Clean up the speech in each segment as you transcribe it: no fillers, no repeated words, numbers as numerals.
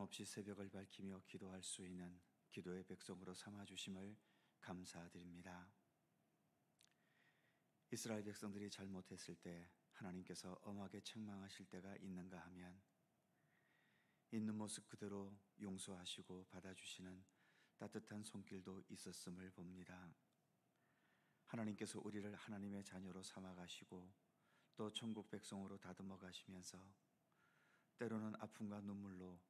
변함없이 새벽을 밝히며 기도할 수 있는 기도의 백성으로 삼아주심을 감사드립니다. 이스라엘 백성들이 잘못했을 때 하나님께서 엄하게 책망하실 때가 있는가 하면 있는 모습 그대로 용서하시고 받아주시는 따뜻한 손길도 있었음을 봅니다. 하나님께서 우리를 하나님의 자녀로 삼아가시고 또 천국 백성으로 다듬어 가시면서 때로는 아픔과 눈물로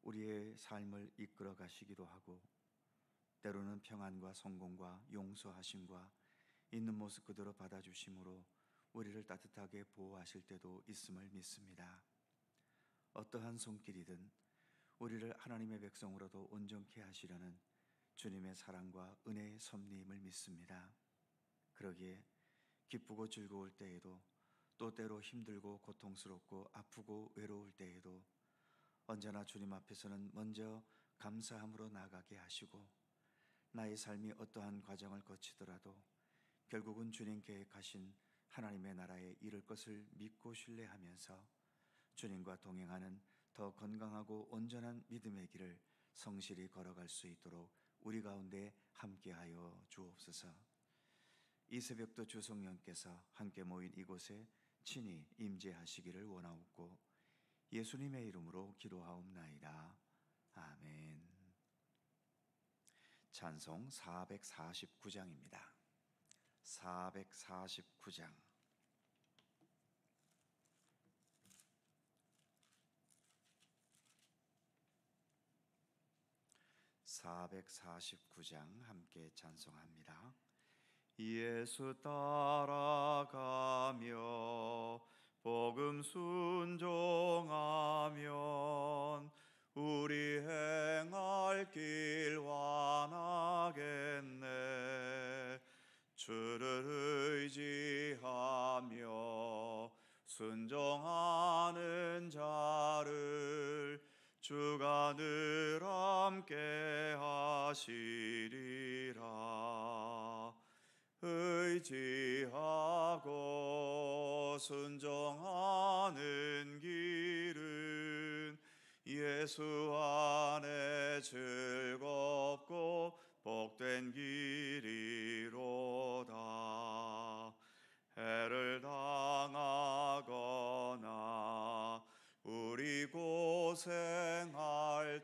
우리의 삶을 이끌어 가시기도 하고 때로는 평안과 성공과 용서하심과 있는 모습 그대로 받아주심으로 우리를 따뜻하게 보호하실 때도 있음을 믿습니다. 어떠한 손길이든 우리를 하나님의 백성으로도 온전케 하시려는 주님의 사랑과 은혜의 섭리임을 믿습니다. 그러기에 기쁘고 즐거울 때에도 또 때로 힘들고 고통스럽고 아프고 외로울 때에도 언제나 주님 앞에서는 먼저 감사함으로 나아가게 하시고 나의 삶이 어떠한 과정을 거치더라도 결국은 주님 계획하신 하나님의 나라에 이를 것을 믿고 신뢰하면서 주님과 동행하는 더 건강하고 온전한 믿음의 길을 성실히 걸어갈 수 있도록 우리 가운데 함께하여 주옵소서. 이 새벽도 주 성령께서 함께 모인 이곳에 친히 임재하시기를 원하옵고 예수님의 이름으로 기도하옵나이다. 아멘. 찬송 449장입니다. 449장. 함께 찬송합니다. 예수 따라가며 복음 순종하면 우리 행할 길 완하겠네. 주를 의지하며 순종하는 자를 주가 늘 함께 하시리라. 의지하고 순종하는 길은 예수 안에 즐겁고 복된 길이로다. 해를 당하거나 우리 고생할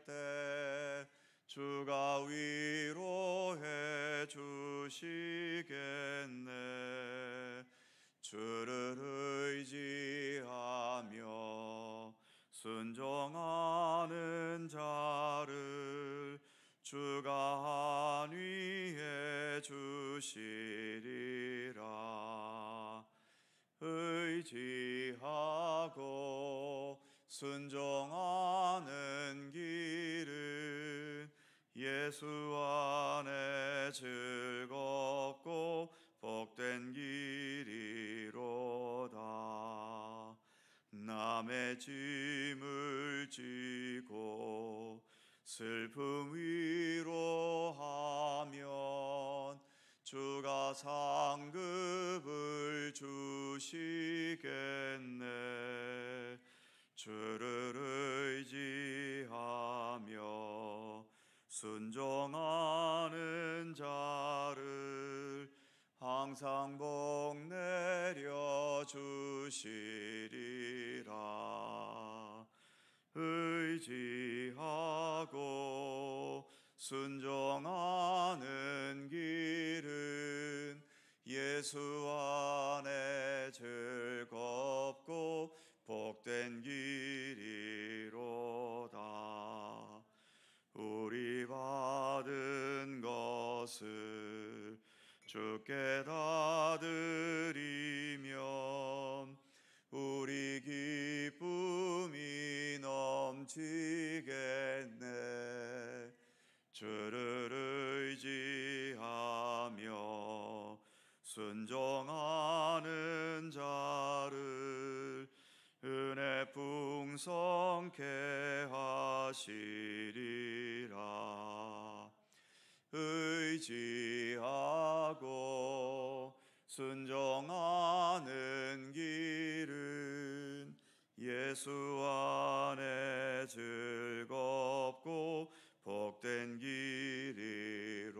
때 주가 위로해 주시겠네. 주를 의지하며 순종하는 자를 주가 안위해 주시리라. 의지하고 순종하는 길은 예수 안에 즐겁고 복된 길이로다. 남의 짐을 지고 슬픔 위로하면 주가 상급을 주시겠네. 주를 의지하며 순종하는 자를 항상 복 내려 주시리라. 의지하고 순종하는 길은 예수 안에 즐겁고 복된 길이로다. 우리 받은 것을 주께 다 드리면 우리 기쁨이 넘치겠네. 주를 의지하며 순종하는 자를 은혜 풍성케 하시리라. 의지하고 순종하는 길은 예수 안에 즐거워 즐겁고 복된 길이로다.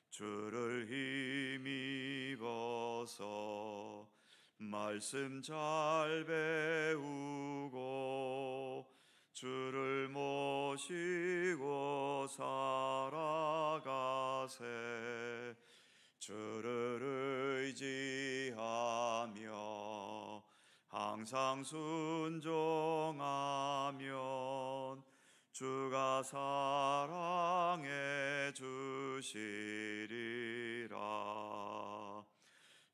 주를 힘입어서 말씀 잘 배우고 주를 모시고 살아가세. 주를 의지하며 항상 순종하면 주가 사랑해 주시리라.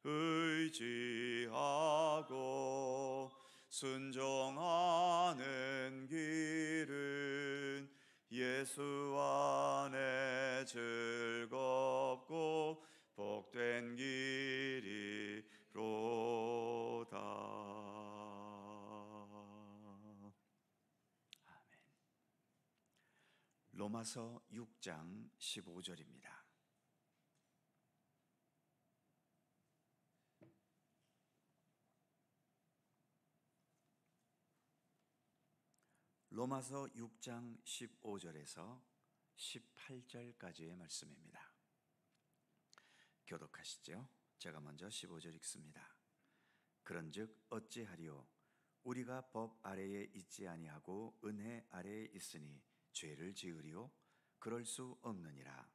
의지하고 순종하는 길은 예수 안에 즐겁고 복된 길이로다. 아멘. 로마서 6장 15절입니다. 로마서 6장 15절에서 18절까지의 말씀입니다. 교독하시죠. 제가 먼저 15절 읽습니다. 그런즉 어찌하리요? 우리가 법 아래에 있지 아니하고 은혜 아래에 있으니 죄를 지으리요? 그럴 수 없느니라.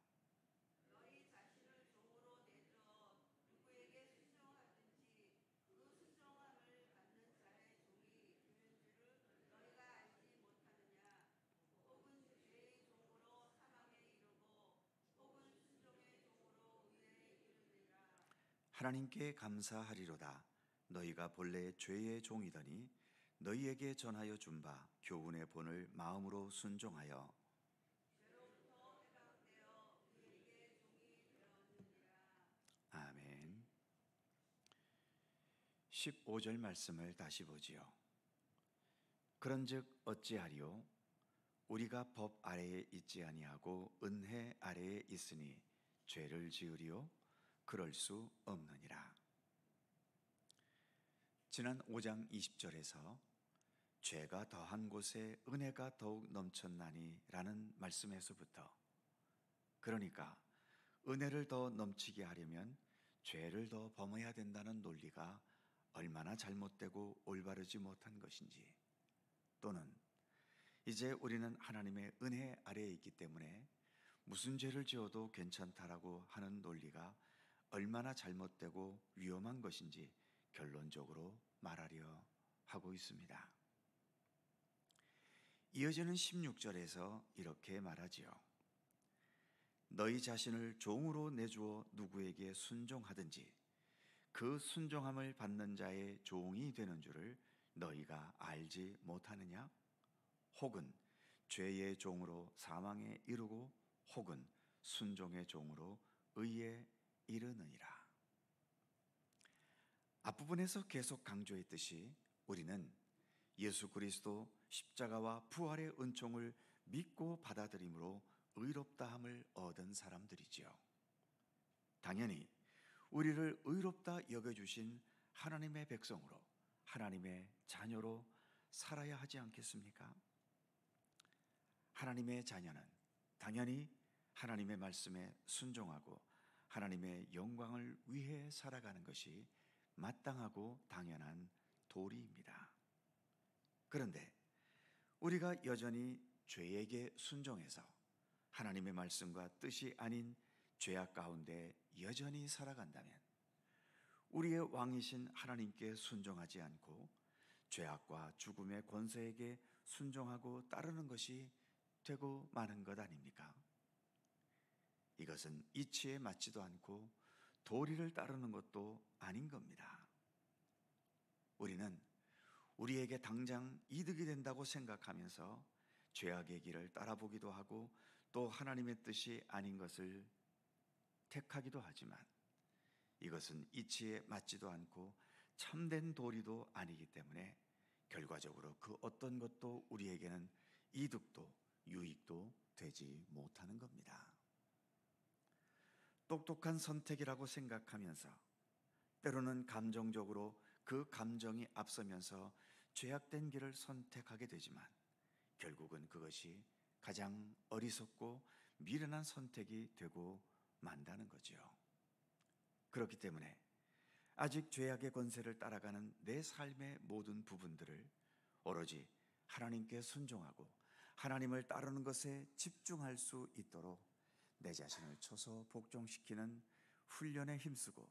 하나님께 감사하리로다. 너희가 본래 죄의 종이더니 너희에게 전하여 준 바 교훈의 본을 마음으로 순종하여 아멘. 15절 말씀을 다시 보지요. 그런즉 어찌하리요? 우리가 법 아래에 있지 아니하고 은혜 아래에 있으니 죄를 지으리요? 그럴 수 없느니라. 지난 5장 20절에서 죄가 더한 곳에 은혜가 더욱 넘쳤나니 라는 말씀에서부터, 그러니까 은혜를 더 넘치게 하려면 죄를 더 범해야 된다는 논리가 얼마나 잘못되고 올바르지 못한 것인지, 또는 이제 우리는 하나님의 은혜 아래에 있기 때문에 무슨 죄를 지어도 괜찮다라고 하는 논리가 얼마나 잘못되고 위험한 것인지 결론적으로 말하려 하고 있습니다. 이어지는 16절에서 이렇게 말하지요. 너희 자신을 종으로 내주어 누구에게 순종하든지 그 순종함을 받는 자의 종이 되는 줄을 너희가 알지 못하느냐? 혹은 죄의 종으로 사망에 이르고 혹은 순종의 종으로 의에 이르느니라. 앞부분에서 계속 강조했듯이 우리는 예수 그리스도 십자가와 부활의 은총을 믿고 받아들임으로 의롭다함을 얻은 사람들이지요. 당연히 우리를 의롭다 여겨주신 하나님의 백성으로, 하나님의 자녀로 살아야 하지 않겠습니까? 하나님의 자녀는 당연히 하나님의 말씀에 순종하고 하나님의 영광을 위해 살아가는 것이 마땅하고 당연한 도리입니다. 그런데 우리가 여전히 죄에게 순종해서 하나님의 말씀과 뜻이 아닌 죄악 가운데 여전히 살아간다면 우리의 왕이신 하나님께 순종하지 않고 죄악과 죽음의 권세에게 순종하고 따르는 것이 되고 마는 것 아닙니까? 이것은 이치에 맞지도 않고 도리를 따르는 것도 아닌 겁니다. 우리는 우리에게 당장 이득이 된다고 생각하면서 죄악의 길을 따라보기도 하고 또 하나님의 뜻이 아닌 것을 택하기도 하지만 이것은 이치에 맞지도 않고 참된 도리도 아니기 때문에 결과적으로 그 어떤 것도 우리에게는 이득도 유익도 되지 못하는 겁니다. 똑똑한 선택이라고 생각하면서 때로는 감정적으로 그 감정이 앞서면서 죄악된 길을 선택하게 되지만 결국은 그것이 가장 어리석고 미련한 선택이 되고 만다는 거죠. 그렇기 때문에 아직 죄악의 권세를 따라가는 내 삶의 모든 부분들을 오로지 하나님께 순종하고 하나님을 따르는 것에 집중할 수 있도록 내 자신을 쳐서 복종시키는 훈련에 힘쓰고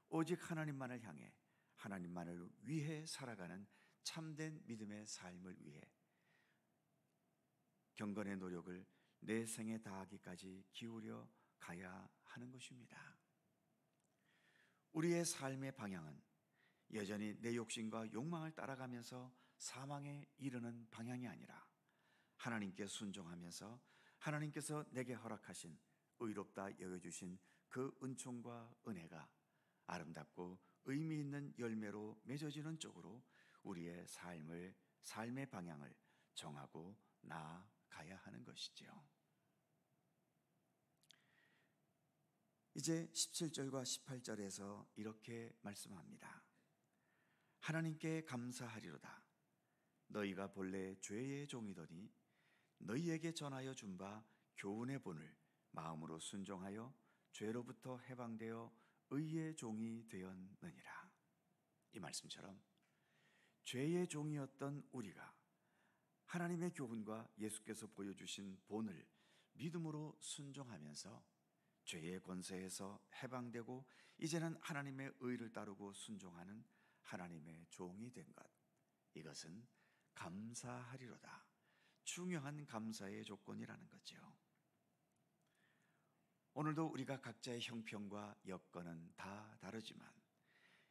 오직 하나님만을 향해 하나님만을 위해 살아가는 참된 믿음의 삶을 위해 경건의 노력을 내 생에 다하기까지 기울여 가야 하는 것입니다. 우리의 삶의 방향은 여전히 내 욕심과 욕망을 따라가면서 사망에 이르는 방향이 아니라 하나님께 순종하면서 하나님께서 내게 허락하신 의롭다 여겨주신 그 은총과 은혜가 아름답고 의미 있는 열매로 맺어지는 쪽으로 우리의 삶의 방향을 정하고 나아가야 하는 것이죠. 이제 17절과 18절에서 이렇게 말씀합니다. 하나님께 감사하리로다. 너희가 본래 죄의 종이더니 너희에게 전하여 준 바 교훈의 본을 마음으로 순종하여 죄로부터 해방되어 의의 종이 되었느니라. 이 말씀처럼 죄의 종이었던 우리가 하나님의 교훈과 예수께서 보여주신 본을 믿음으로 순종하면서 죄의 권세에서 해방되고 이제는 하나님의 의를 따르고 순종하는 하나님의 종이 된 것, 이것은 감사하리로다. 중요한 감사의 조건이라는 거죠. 오늘도 우리가 각자의 형편과 여건은 다 다르지만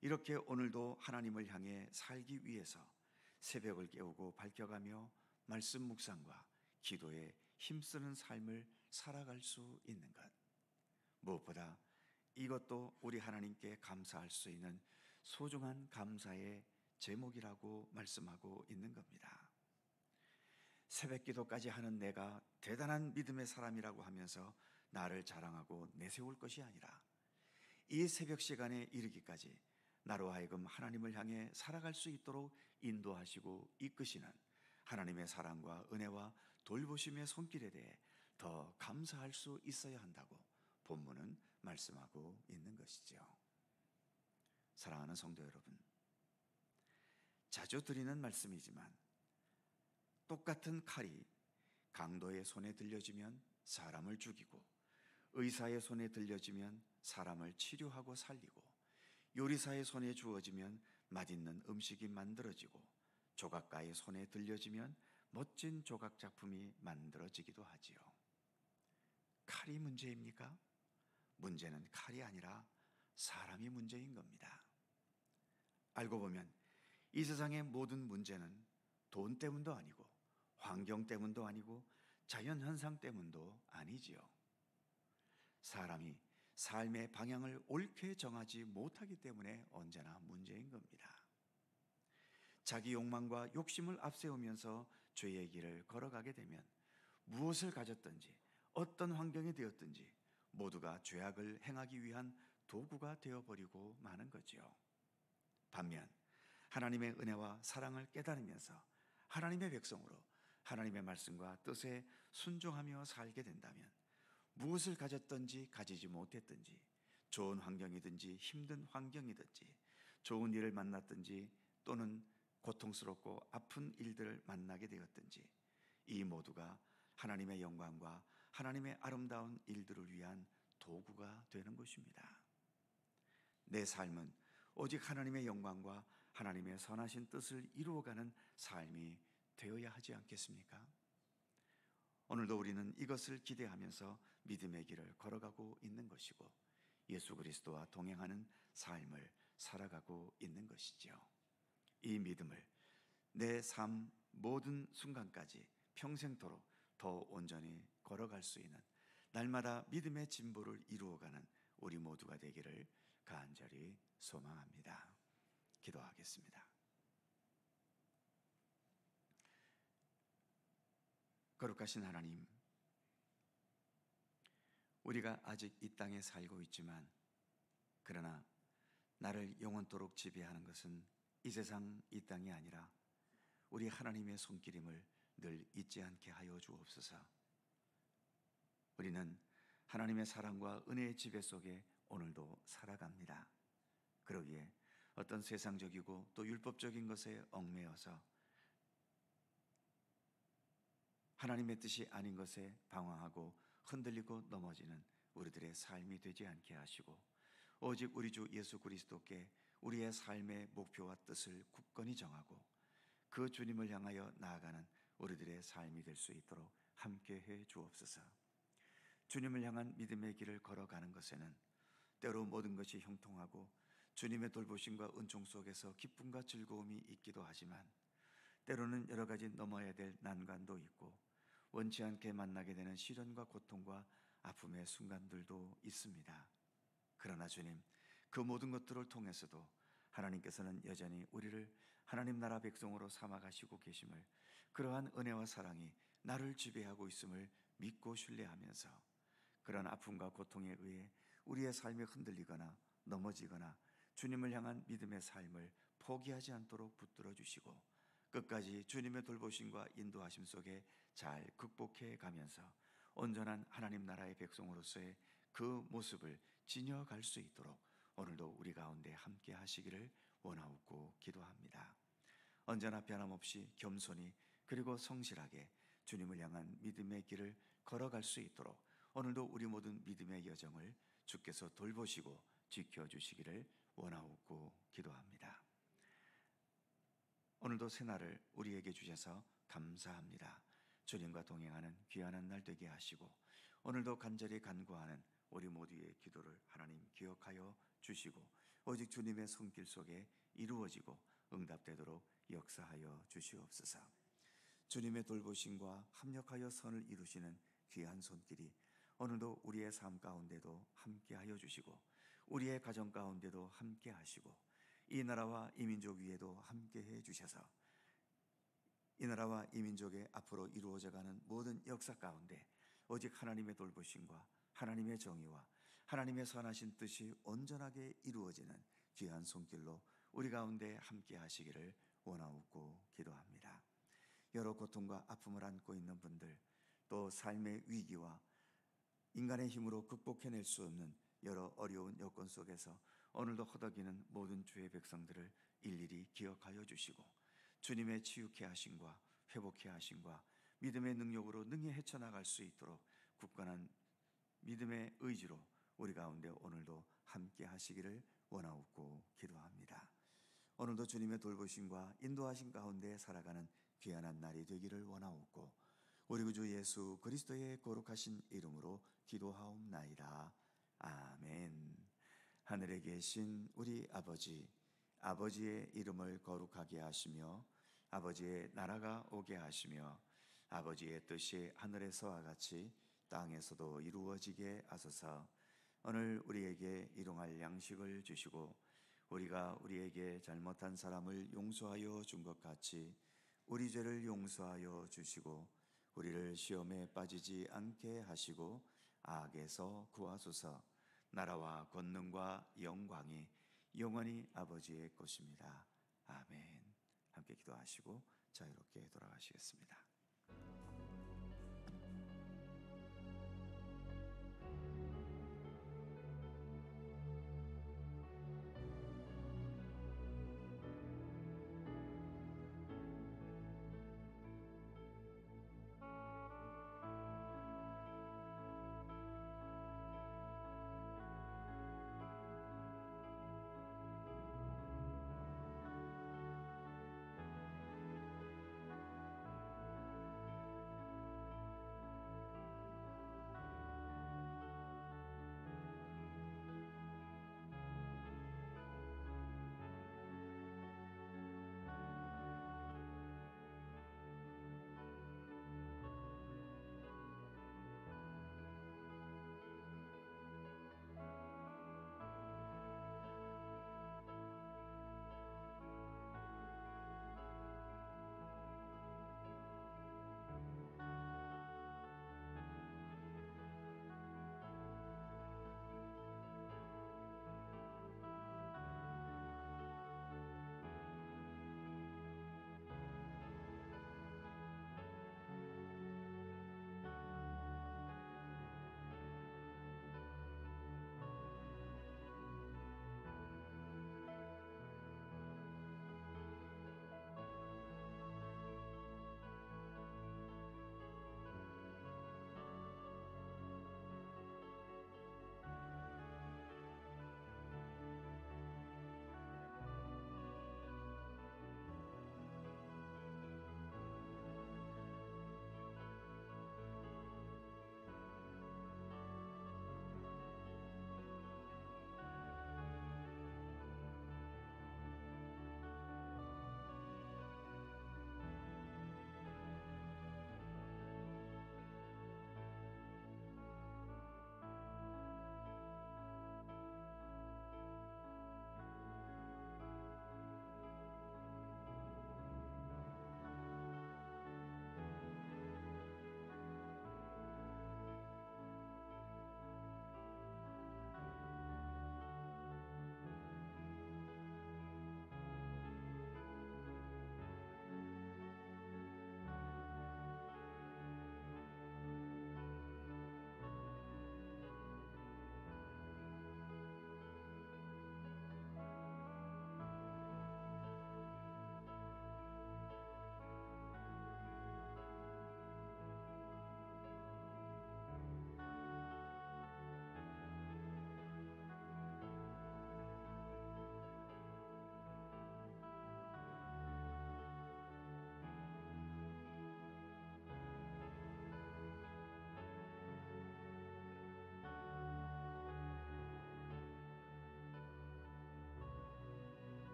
이렇게 오늘도 하나님을 향해 살기 위해서 새벽을 깨우고 밝혀가며 말씀 묵상과 기도에 힘쓰는 삶을 살아갈 수 있는 것, 무엇보다 이것도 우리 하나님께 감사할 수 있는 소중한 감사의 제목이라고 말씀하고 있는 겁니다. 새벽 기도까지 하는 내가 대단한 믿음의 사람이라고 하면서 나를 자랑하고 내세울 것이 아니라 이 새벽 시간에 이르기까지 나로 하여금 하나님을 향해 살아갈 수 있도록 인도하시고 이끄시는 하나님의 사랑과 은혜와 돌보심의 손길에 대해 더 감사할 수 있어야 한다고 본문은 말씀하고 있는 것이죠. 사랑하는 성도 여러분, 자주 드리는 말씀이지만 똑같은 칼이 강도의 손에 들려지면 사람을 죽이고 의사의 손에 들려지면 사람을 치료하고 살리고 요리사의 손에 주어지면 맛있는 음식이 만들어지고 조각가의 손에 들려지면 멋진 조각 작품이 만들어지기도 하지요. 칼이 문제입니까? 문제는 칼이 아니라 사람이 문제인 겁니다. 알고 보면 이 세상의 모든 문제는 돈 때문도 아니고 환경 때문도 아니고 자연현상 때문도 아니지요. 사람이 삶의 방향을 옳게 정하지 못하기 때문에 언제나 문제인 겁니다. 자기 욕망과 욕심을 앞세우면서 죄의 길을 걸어가게 되면 무엇을 가졌든지 어떤 환경이 되었든지 모두가 죄악을 행하기 위한 도구가 되어버리고 마는 거지요. 반면 하나님의 은혜와 사랑을 깨달으면서 하나님의 백성으로 하나님의 말씀과 뜻에 순종하며 살게 된다면 무엇을 가졌든지 가지지 못했든지 좋은 환경이든지 힘든 환경이든지 좋은 일을 만났든지 또는 고통스럽고 아픈 일들을 만나게 되었든지 이 모두가 하나님의 영광과 하나님의 아름다운 일들을 위한 도구가 되는 것입니다. 내 삶은 오직 하나님의 영광과 하나님의 선하신 뜻을 이루어가는 삶이 되어야 하지 않겠습니까? 오늘도 우리는 이것을 기대하면서 믿음의 길을 걸어가고 있는 것이고 예수 그리스도와 동행하는 삶을 살아가고 있는 것이죠. 이 믿음을 내 삶 모든 순간까지 평생토록 더 온전히 걸어갈 수 있는 날마다 믿음의 진보를 이루어가는 우리 모두가 되기를 간절히 소망합니다. 기도하겠습니다. 거룩하신 하나님, 우리가 아직 이 땅에 살고 있지만 그러나 나를 영원토록 지배하는 것은 이 세상 이 땅이 아니라 우리 하나님의 손길임을 늘 잊지 잊지 않게 하여 주옵소서. 우리는 하나님의 사랑과 은혜의 지배 속에 오늘도 살아갑니다. 그러기에 어떤 세상적이고 또 율법적인 것에 얽매여서 하나님의 뜻이 아닌 것에 방황하고 흔들리고 넘어지는 우리들의 삶이 되지 않게 하시고, 오직 우리 주 예수 그리스도께 우리의 삶의 목표와 뜻을 굳건히 정하고 그 주님을 향하여 나아가는 우리들의 삶이 될 수 있도록 함께해 주옵소서. 주님을 향한 믿음의 길을 걸어가는 것에는 때로 모든 것이 형통하고 주님의 돌보심과 은총 속에서 기쁨과 즐거움이 있기도 하지만, 때로는 여러 가지 넘어야 될 난관도 있고 원치 않게 만나게 되는 시련과 고통과 아픔의 순간들도 있습니다. 그러나 주님, 그 모든 것들을 통해서도 하나님께서는 여전히 우리를 하나님 나라 백성으로 삼아가시고 계심을, 그러한 은혜와 사랑이 나를 지배하고 있음을 믿고 신뢰하면서 그런 아픔과 고통에 의해 우리의 삶이 흔들리거나 넘어지거나 주님을 향한 믿음의 삶을 포기하지 않도록 붙들어 주시고 끝까지 주님의 돌보심과 인도하심 속에 잘 극복해 가면서 온전한 하나님 나라의 백성으로서의 그 모습을 지녀갈 수 있도록 오늘도 우리 가운데 함께 하시기를 원하옵고 기도합니다. 언제나 변함없이 겸손히 그리고 성실하게 주님을 향한 믿음의 길을 걸어갈 수 있도록 오늘도 우리 모든 믿음의 여정을 주께서 돌보시고 지켜주시기를 원하옵고 기도합니다. 오늘도 새날을 우리에게 주셔서 감사합니다. 주님과 동행하는 귀한 날 되게 하시고 오늘도 간절히 간구하는 우리 모두의 기도를 하나님 기억하여 주시고 오직 주님의 손길 속에 이루어지고 응답되도록 역사하여 주시옵소서. 주님의 돌보심과 합력하여 선을 이루시는 귀한 손길이 오늘도 우리의 삶 가운데도 함께하여 주시고 우리의 가정 가운데도 함께하시고 이 나라와 이 민족 위에도 함께해 주셔서 이 나라와 이 민족의 앞으로 이루어져가는 모든 역사 가운데 오직 하나님의 돌보심과 하나님의 정의와 하나님의 선하신 뜻이 온전하게 이루어지는 귀한 손길로 우리 가운데 함께 하시기를 원하옵고 기도합니다. 여러 고통과 아픔을 안고 있는 분들, 또 삶의 위기와 인간의 힘으로 극복해낼 수 없는 여러 어려운 여건 속에서 오늘도 허덕이는 모든 주의 백성들을 일일이 기억하여 주시고 주님의 치유케 하심과 회복케 하심과 믿음의 능력으로 능히 헤쳐나갈 수 있도록 굳건한 믿음의 의지로 우리 가운데 오늘도 함께 하시기를 원하옵고 기도합니다. 오늘도 주님의 돌보심과 인도하심 가운데 살아가는 귀한 날이 되기를 원하옵고 우리 구주 예수 그리스도의 거룩하신 이름으로 기도하옵나이다. 아멘. 하늘에 계신 우리 아버지, 아버지의 이름을 거룩하게 하시며 아버지의 나라가 오게 하시며 아버지의 뜻이 하늘에서와 같이 땅에서도 이루어지게 하소서. 오늘 우리에게 일용할 양식을 주시고 우리가 우리에게 잘못한 사람을 용서하여 준 것 같이 우리 죄를 용서하여 주시고 우리를 시험에 빠지지 않게 하시고 악에서 구하소서. 나라와 권능과 영광이 영원히 아버지의 것입니다. 아멘. 함께 기도하시고 자유롭게 돌아가시겠습니다.